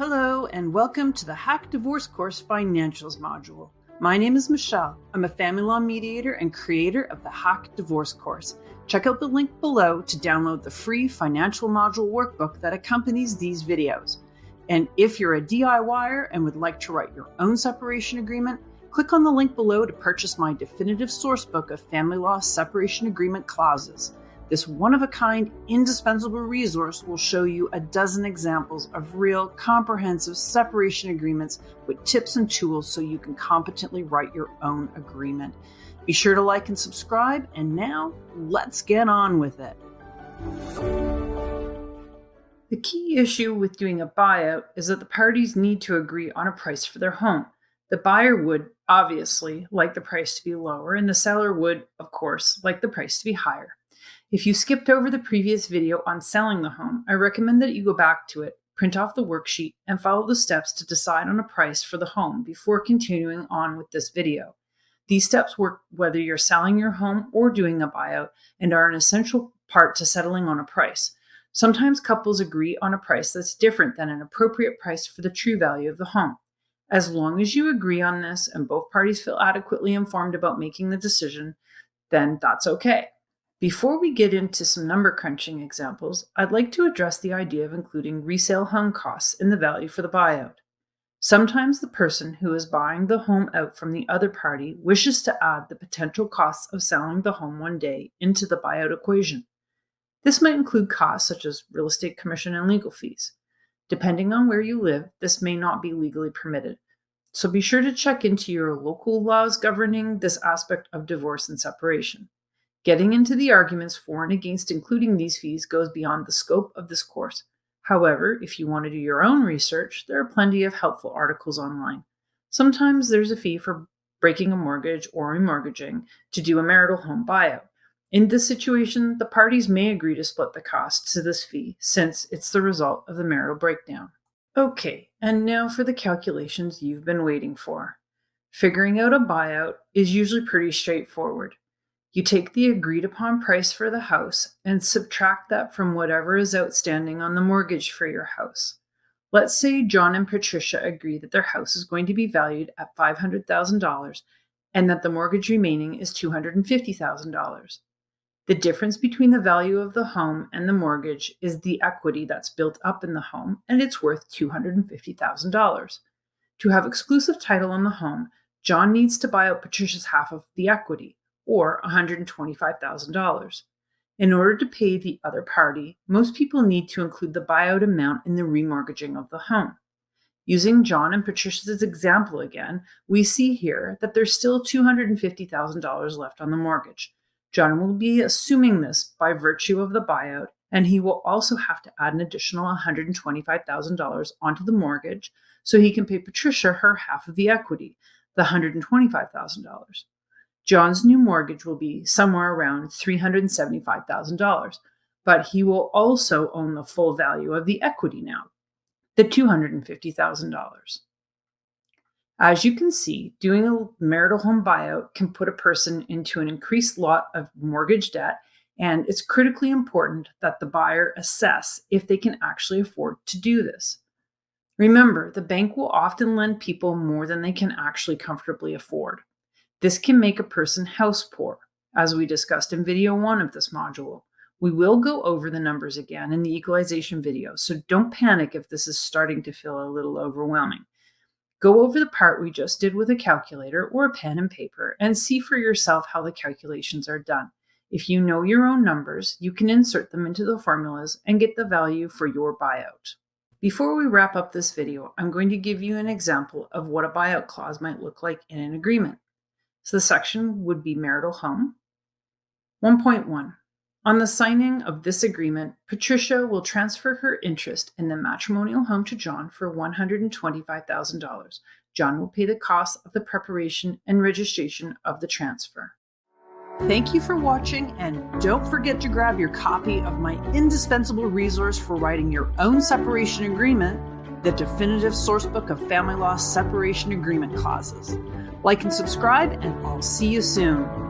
Hello and welcome to the Hack Divorce Course Financials module. My name is Michelle. I'm a family law mediator and creator of the Hack Divorce Course. Check out the link below to download the free financial module workbook that accompanies these videos. And if you're a DIYer and would like to write your own separation agreement, click on the link below to purchase my definitive sourcebook of family law separation agreement clauses. This one-of-a-kind, indispensable resource will show you a dozen examples of real, comprehensive separation agreements with tips and tools so you can competently write your own agreement. Be sure to like and subscribe, and now, let's get on with it. The key issue with doing a buyout is that the parties need to agree on a price for their home. The buyer would, obviously, like the price to be lower, and the seller would, of course, like the price to be higher. If you skipped over the previous video on selling the home, I recommend that you go back to it, print off the worksheet, and follow the steps to decide on a price for the home before continuing on with this video. These steps work whether you're selling your home or doing a buyout and are an essential part to settling on a price. Sometimes couples agree on a price that's different than an appropriate price for the true value of the home. As long as you agree on this and both parties feel adequately informed about making the decision, then that's okay. Before we get into some number crunching examples, I'd like to address the idea of including resale home costs in the value for the buyout. Sometimes the person who is buying the home out from the other party wishes to add the potential costs of selling the home one day into the buyout equation. This might include costs such as real estate commission and legal fees. Depending on where you live, this may not be legally permitted. So be sure to check into your local laws governing this aspect of divorce and separation. Getting into the arguments for and against including these fees goes beyond the scope of this course. However, if you want to do your own research, there are plenty of helpful articles online. Sometimes there's a fee for breaking a mortgage or remortgaging to do a marital home buyout. In this situation, the parties may agree to split the costs to this fee since it's the result of the marital breakdown. Okay, and now for the calculations you've been waiting for. Figuring out a buyout is usually pretty straightforward. You take the agreed upon price for the house and subtract that from whatever is outstanding on the mortgage for your house. Let's say John and Patricia agree that their house is going to be valued at $500,000 and that the mortgage remaining is $250,000. The difference between the value of the home and the mortgage is the equity that's built up in the home, and it's worth $250,000. To have exclusive title on the home, John needs to buy out Patricia's half of the equity, or $125,000. In order to pay the other party, most people need to include the buyout amount in the remortgaging of the home. Using John and Patricia's example again, we see here that there's still $250,000 left on the mortgage. John will be assuming this by virtue of the buyout, and he will also have to add an additional $125,000 onto the mortgage so he can pay Patricia her half of the equity, the $125,000. John's new mortgage will be somewhere around $375,000, but he will also own the full value of the equity now, the $250,000. As you can see, doing a marital home buyout can put a person into an increased lot of mortgage debt, and it's critically important that the buyer assess if they can actually afford to do this. Remember, the bank will often lend people more than they can actually comfortably afford. This can make a person house poor, as we discussed in video 1 of this module. We will go over the numbers again in the equalization video, so don't panic if this is starting to feel a little overwhelming. Go over the part we just did with a calculator or a pen and paper and see for yourself how the calculations are done. If you know your own numbers, you can insert them into the formulas and get the value for your buyout. Before we wrap up this video, I'm going to give you an example of what a buyout clause might look like in an agreement. So the section would be marital home. 1.1. On the signing of this agreement, Patricia will transfer her interest in the matrimonial home to John for $125,000. John will pay the cost of the preparation and registration of the transfer. Thank you for watching, and don't forget to grab your copy of my indispensable resource for writing your own separation agreement, the definitive sourcebook of family law separation agreement clauses. Like and subscribe, and I'll see you soon.